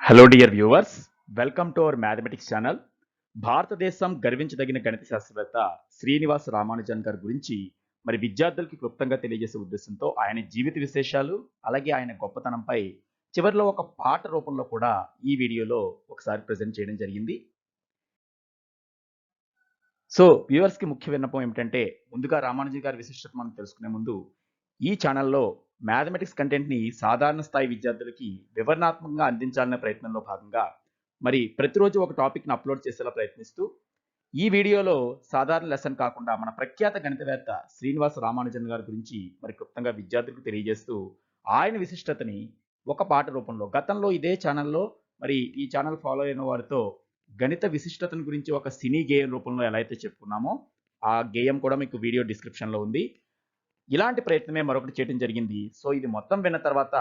Hello dear viewers, welcome to our mathematics channel. భారతదేశం గర్వించదగిన గణిత శాస్త్రవేత్త శ్రీనివాస రామానుజన్ గారి గురించి విద్యార్థులకి క్లుప్తంగా తెలియజేసే ఉద్దేశంతో ఆయన జీవిత విశేషాలు అలాగే ఆయన గొప్పతనంపై చివరిలో ఒక పాట రూపంలో కూడా ఈ వీడియోలో ఒకసారి ప్రజెంట్ చేయడం జరిగింది. సో వ్యూవర్స్కి ముఖ్య విన్నపం ఏమిటంటే, ముందుగా రామానుజన్ గారి విశిష్టత మనం తెలుసుకునే ముందు ఈ ఛానల్లో మ్యాథమెటిక్స్ కంటెంట్ని సాధారణ స్థాయి విద్యార్థులకి వివరణాత్మకంగా అందించాలనే ప్రయత్నంలో భాగంగా ప్రతిరోజు ఒక టాపిక్ని అప్లోడ్ చేసేలా ప్రయత్నిస్తూ ఈ వీడియోలో సాధారణ లెసన్ కాకుండా మన ప్రఖ్యాత గణితవేత్త శ్రీనివాస రామానుజన్ గారి గురించి క్లుప్తంగా విద్యార్థులకు తెలియజేస్తూ ఆయన విశిష్టతని ఒక పాట రూపంలో గతంలో ఇదే ఛానల్లో ఈ ఛానల్ ఫాలో అయిన వారితో గణిత విశిష్టతను గురించి ఒక సినీ గేయం రూపంలో ఎలా అయితే చెప్పుకున్నామో ఆ గేయం కూడా మీకు వీడియో డిస్క్రిప్షన్లో ఉంది. ఇలాంటి ప్రయత్నమే మరొకటి చేయడం జరిగింది. సో ఇది మొత్తం విన్న తర్వాత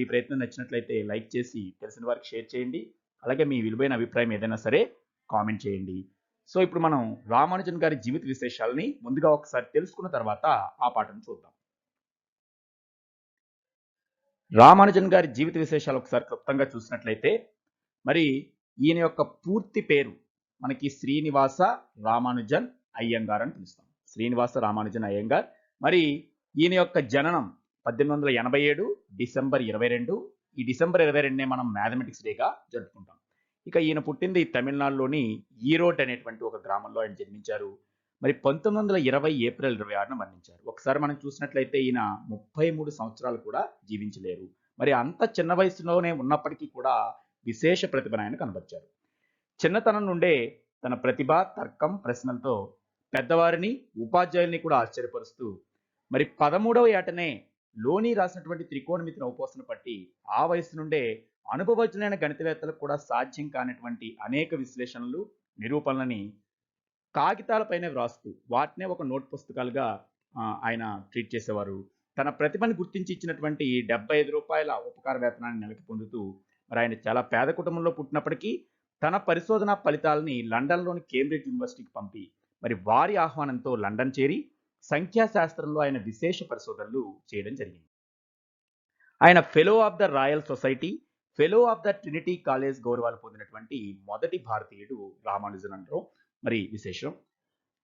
ఈ ప్రయత్నం నచ్చినట్లయితే లైక్ చేసి తెలిసిన వారికి షేర్ చేయండి. అలాగే మీ విలువైన అభిప్రాయం ఏదైనా సరే కామెంట్ చేయండి. సో ఇప్పుడు మనం రామానుజన్ గారి జీవిత విశేషాలని ముందుగా ఒకసారి తెలుసుకున్న తర్వాత ఆ పాఠం చూద్దాం. రామానుజన్ గారి జీవిత విశేషాలు ఒకసారి క్లుప్తంగా చూసినట్లయితే ఈయన యొక్క పూర్తి పేరు మనకి శ్రీనివాస రామానుజన్ అయ్యంగార్ అని పిలుస్తాం. శ్రీనివాస రామానుజన్ అయ్యంగార్. ఈయన యొక్క జననం 1887 డిసెంబర్ 22. ఈ డిసెంబర్ 22నే మనం మ్యాథమెటిక్స్ డేగా జరుపుకుంటాం. ఇక ఈయన పుట్టింది తమిళనాడులోని ఈరోడ్ అనేటువంటి ఒక గ్రామంలో ఆయన జన్మించారు. 1920 ఏప్రిల్ 26న మరణించారు. ఒకసారి మనం చూసినట్లయితే ఈయన 33 సంవత్సరాలు కూడా జీవించలేరు. అంత చిన్న వయసులోనే ఉన్నప్పటికీ కూడా విశేష ప్రతిభను ఆయన కనబరిచారు. చిన్నతనం నుండే తన ప్రతిభ, తర్కం, ప్రశ్నలతో పెద్దవారిని, ఉపాధ్యాయుల్ని కూడా ఆశ్చర్యపరుస్తూ 13వ ఏటనే లోని రాసినటువంటి త్రికోణమితి నవపోసన పట్టి ఆ వయసు నుండే అనుభవజ్ఞులైన గణితవేత్తలకు కూడా సాధ్యం కానటువంటి అనేక విశ్లేషణలు, నిరూపణలని కాగితాలపైనే వ్రాస్తూ వాటినే ఒక నోట్ పుస్తకాలుగా ఆయన ట్రీట్ చేసేవారు. తన ప్రతిభను గుర్తించి ఇచ్చినటువంటి 75 రూపాయల ఉపకార వేతనాన్ని నెలకి పొందుతూ ఆయన చాలా పేద కుటుంబంలో పుట్టినప్పటికీ తన పరిశోధన ఫలితాలని లండన్లోని కేంబ్రిడ్జ్ యూనివర్సిటీకి పంపి వారి ఆహ్వానంతో లండన్ చేరి సంఖ్యాశాస్త్రంలో ఆయన విశేష పరిశోధనలు చేయడం జరిగింది. ఆయన fellow of the Royal Society, fellow of the Trinity College గౌరవాలు పొందినటువంటి మొదటి భారతీయుడు రామానుజన్ అనడం విశేషం.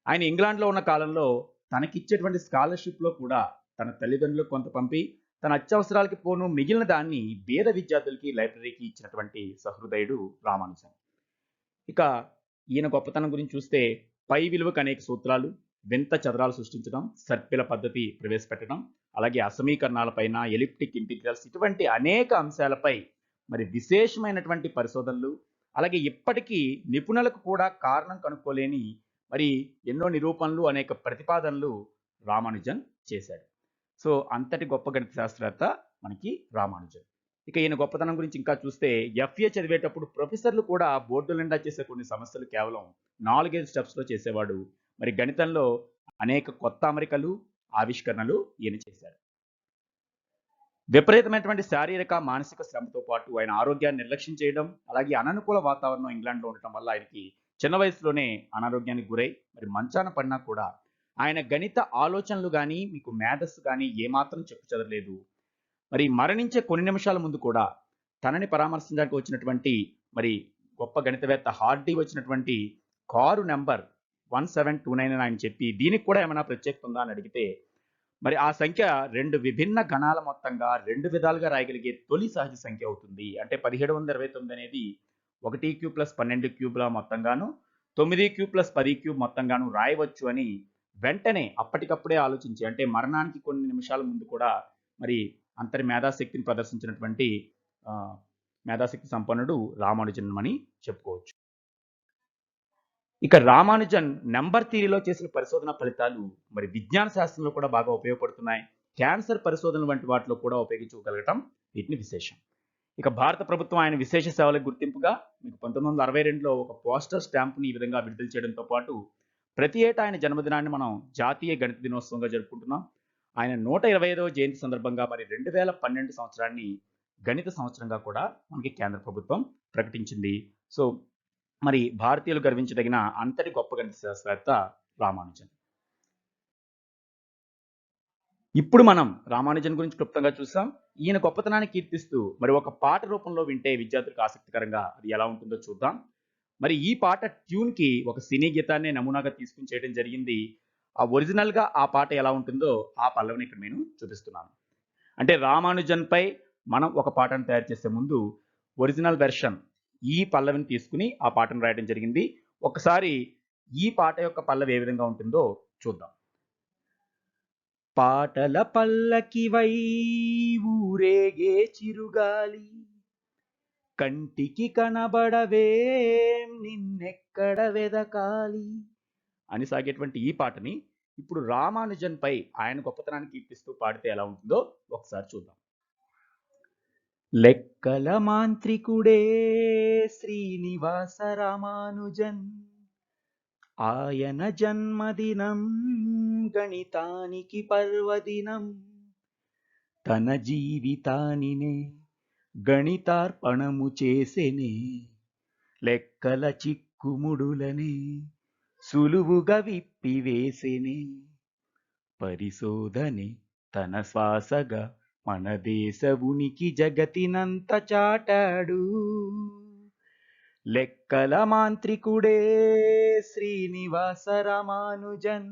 ఆయన ఇంగ్లాండ్లో ఉన్న కాలంలో తనకిచ్చేటువంటి స్కాలర్షిప్లో కూడా తన తల్లిదండ్రులకు కొంత పంపి తన అత్యవసరాలకి పోను మిగిలిన దాన్ని పేద విద్యార్థులకి లైబ్రరీకి ఇచ్చినటువంటి సహృదయుడు రామానుజన్. ఇక ఈయన గొప్పతనం గురించి చూస్తే పై విలువకు అనేక సూత్రాలు, వింత చదరాలు సృష్టించడం, సర్పిల పద్ధతి ప్రవేశపెట్టడం, అలాగే అసమీకరణాలపైన, ఎలిప్టిక్ ఇంటిగ్రల్స్ ఇటువంటి అనేక అంశాలపై విశేషమైనటువంటి పరిశోధనలు, అలాగే ఇప్పటికీ నిపుణులకు కూడా కారణం కనుక్కోలేని ఎన్నో నిరూపణలు, అనేక ప్రతిపాదనలు రామానుజన్ చేశాడు. సో అంతటి గొప్ప గణిత శాస్త్రవేత్త మనకి రామానుజన్. ఇక ఈయన గొప్పతనం గురించి ఇంకా చూస్తే ఎఫ్ఏ చదివేటప్పుడు ప్రొఫెసర్లు కూడా బోర్డు నిండా చేసే కొన్ని సమస్యలు కేవలం 4-5 స్టెప్స్లో చేసేవాడు. గణితంలో అనేక కొత్త అమరికలు, ఆవిష్కరణలు ఈయన చేశారు. విపరీతమైనటువంటి శారీరక, మానసిక శ్రమతో పాటు ఆయన ఆరోగ్యాన్ని నిర్లక్ష్యం చేయడం, అలాగే అననుకూల వాతావరణం ఇంగ్లాండ్లో ఉండటం వల్ల ఆయనకి చిన్న వయసులోనే అనారోగ్యానికి గురై మంచాన పడినా కూడా ఆయన గణిత ఆలోచనలు కానీ, మీకు మేధస్సు కానీ ఏమాత్రం చెప్పు చెదరలేదు. మరణించే కొన్ని నిమిషాల ముందు కూడా తనని పరామర్శించడానికి వచ్చినటువంటి గొప్ప గణితవేత్త హార్డీ వచ్చినటువంటి కారు నెంబర్ 1729 అని ఆయన చెప్పి దీనికి కూడా ఏమైనా ప్రత్యేకత ఉందా అని అడిగితే ఆ సంఖ్య 2 విభిన్న గణాల మొత్తంగా 2 విధాలుగా రాయగలిగే తొలి సహజ సంఖ్య అవుతుంది. అంటే 1729 అనేది 1 క్యూబ్ ప్లస్ 12 క్యూబ్ల మొత్తంగాను, 9 క్యూబ్ ప్లస్ 10 క్యూబ్ మొత్తంగాను రాయవచ్చు అని వెంటనే అప్పటికప్పుడే ఆలోచించి, అంటే మరణానికి కొన్ని నిమిషాల ముందు కూడా అంతటి మేధాశక్తిని ప్రదర్శించినటువంటి మేధాశక్తి సంపన్నుడు రామానుజన్ అని చెప్పుకోవచ్చు. ఇక రామానుజన్ నెంబర్ థియరీలో చేసిన పరిశోధన ఫలితాలు విజ్ఞాన శాస్త్రంలో కూడా బాగా ఉపయోగపడుతున్నాయి. క్యాన్సర్ పరిశోధనలు వంటి వాటిలో కూడా ఉపయోగించుకోగలగటం వీటిని విశేషం. ఇక భారత ప్రభుత్వం ఆయన విశేష సేవలకు గుర్తింపుగా 1962లో ఒక పోస్టర్ స్టాంపుని ఈ విధంగా విడుదల చేయడంతో పాటు ప్రతి ఏటా ఆయన జన్మదినాన్ని మనం జాతీయ గణిత దినోత్సవంగా జరుపుకుంటున్నాం. ఆయన 125వ జయంతి సందర్భంగా 2012 సంవత్సరాన్ని గణిత సంవత్సరంగా కూడా మనకి కేంద్ర ప్రభుత్వం ప్రకటించింది. సో భారతీయులు గర్వించదగిన అంతటి గొప్ప గణిత శాస్త్రవేత్త రామానుజన్. ఇప్పుడు మనం రామానుజన్ గురించి క్లుప్తంగా చూసాం. ఈయన గొప్పతనాన్ని కీర్తిస్తూ మరి ఒక పాట రూపంలో వింటే విద్యార్థులకు ఆసక్తికరంగా అది ఎలా ఉంటుందో చూద్దాం. మరి ఈ పాట ట్యూన్‌కి ఒక సినీ గీతాన్నే నమూనాగా తీసుకొని చేయడం జరిగింది. ఒరిజినల్‌గా ఆ పాట ఎలా ఉంటుందో ఆ పల్లవిని ఇక్కడ నేను చూపిస్తున్నాను. అంటే రామానుజన్‌పై మనం ఒక పాటను తయారు చేసే ముందు ఒరిజినల్ వెర్షన్ ఈ పల్లవిని తీసుకొని ఆ పాటను రాయడం జరిగింది. ఒకసారి ఈ పాట యొక్క పల్లవి ఏ విధంగా ఉంటుందో చూద్దాం. పాటల పల్లకివై ఊరేగే చిరుగాలి, కంటికి కనబడవేం నిన్నెక్కడ వెదకాలి అని సాగేటువంటి ఈ పాటని ఇప్పుడు రామానుజన్‌పై ఆయన గొప్పతనాన్ని కీర్తిస్తూ పాడితే ఎలా ఉంటుందో ఒకసారి చూద్దాం. లెక్కల మాంత్రికుడే శ్రీనివాస రామానుజన్, ఆయన జన్మదినం గణితానికి పర్వదినం, తన జీవితానినే గణితార్పణము చేసెనే, లెక్కల చిక్కుముడులనే సులువుగా విప్పివేసెనే, పరిశోధనే తన శ్వాసగా మన దేశ ఉనికి జగతినంత చాటాడు. లెక్కల మాంత్రికుడే శ్రీనివాస రామానుజన్,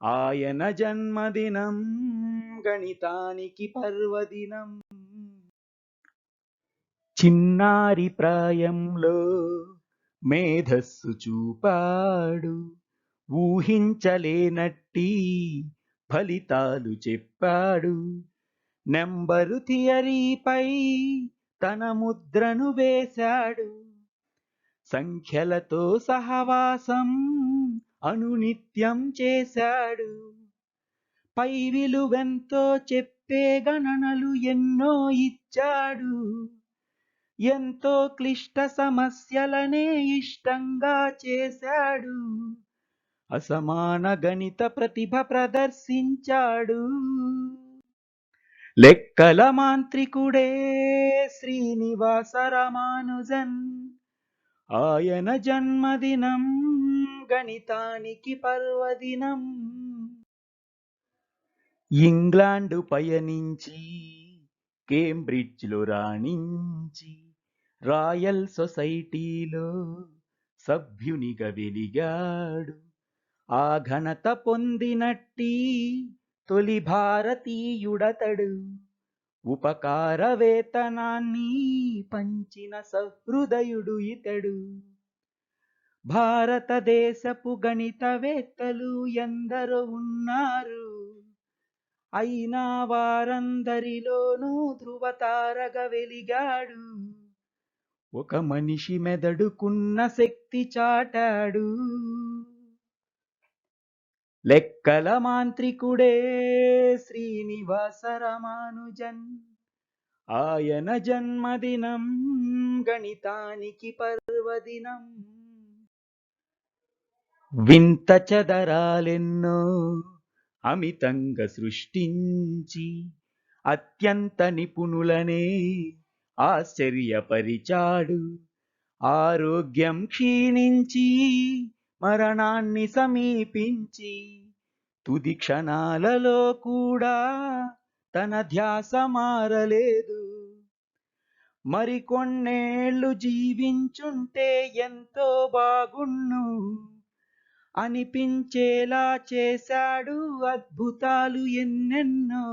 ఆయన జన్మదినం గణితానికి పర్వదినం. చిన్నారి ప్రాయంలో మేధస్సు చూపాడు, ఊహించలేనట్టి ఫలితాలు చెప్పాడు, నెంబరు థియరీపై తన ముద్రను వేశాడు, సంఖ్యలతో సహవాసం అనునిత్యం చేశాడు, పై విలువెంతో చెప్పే గణనలు ఎన్నో ఇచ్చాడు, ఎంతో క్లిష్ట సమస్యలనే ఇష్టంగా చేశాడు, అసమాన గణిత ప్రతిభ ప్రదర్శించాడు. లెక్కల మాంత్రికుడే శ్రీనివాస రామానుజన్, ఆయన జన్మదినం గణితానికి పర్వదినం. ఇంగ్లాండు పయనించి కేంబ్రిడ్జ్‌లో రాణించి రాయల్ సొసైటీలో సభ్యునిగా వెలిగాడు, ఆ ఘనత పొందినట్టి తొలి భారతీయుడతడు, ఉపకార వేతనాన్ని పంచిన సహృదయుడు ఇతడు, భారతదేశపు గణితవేత్తలు ఎందరో ఉన్నారు, అయినా వారందరిలోనూ ధృవతారగా వెలిగాడు, ఒక మనిషి మెదడుకున్న శక్తి చాటాడు. లెక్కల మాంత్రికుడే శ్రీనివాస రామానుజన్, ఆయన జన్మదినం గణితానికి పర్వదినం. వింత చదరాలెన్నో అమితంగా సృష్టించి అత్యంత నిపుణులనే ఆశ్చర్యపరిచాడు, ఆరోగ్యం క్షీణించి మరణాన్ని సమీపించి తుది క్షణాలలో కూడా తన ధ్యాస మారలేదు, మరికొన్నేళ్లు జీవించుంటే ఎంతో బాగున్ను అనిపించేలా చేశాడు అద్భుతాలు ఎన్నెన్నో,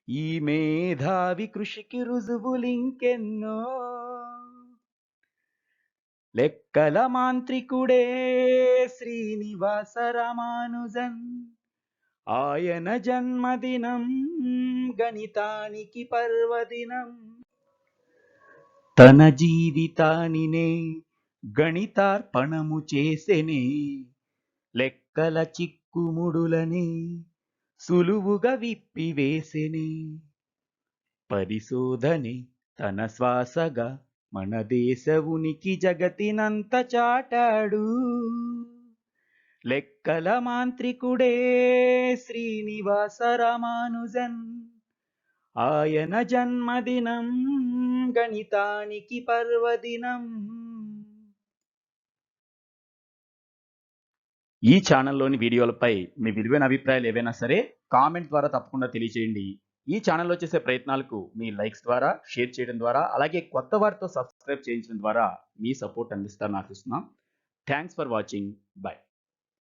ఈ మేధావి కృషికి రుజువులింకెన్నో. లెక్కల మాంత్రికుడే శ్రీనివాస రామానుజన్, ఆయన జన్మదినం గణితానికి పర్వదినం, తన జీవితానినే గణితార్పణము చేసెనే, లెక్కల చిక్కుముడులనే సులువుగా విప్పివేసెనే, పరిశోధనే తన శ్వాసగా మన దేశ ఉనికి జగతినంత చాటాడు. లెక్కల మాంత్రికుడే శ్రీనివాస రామానుజన్, ఆయన జన్మదినం గణితానికి పర్వదినం. ఈ ఛానల్లోని వీడియోలపై మీ విలువైన అభిప్రాయాలు ఏవైనా సరే కామెంట్ ద్వారా తప్పకుండా తెలియజేయండి. ఈ ఛానల్లో చేసే ప్రయత్నాలకు మీ లైక్స్ ద్వారా, షేర్ చేయడం ద్వారా, అలాగే కొత్త వారితో సబ్స్క్రైబ్ చేయించడం ద్వారా మీ సపోర్ట్ అందిస్తారని ఆశిస్తున్నాం. Thanks for watching. బై.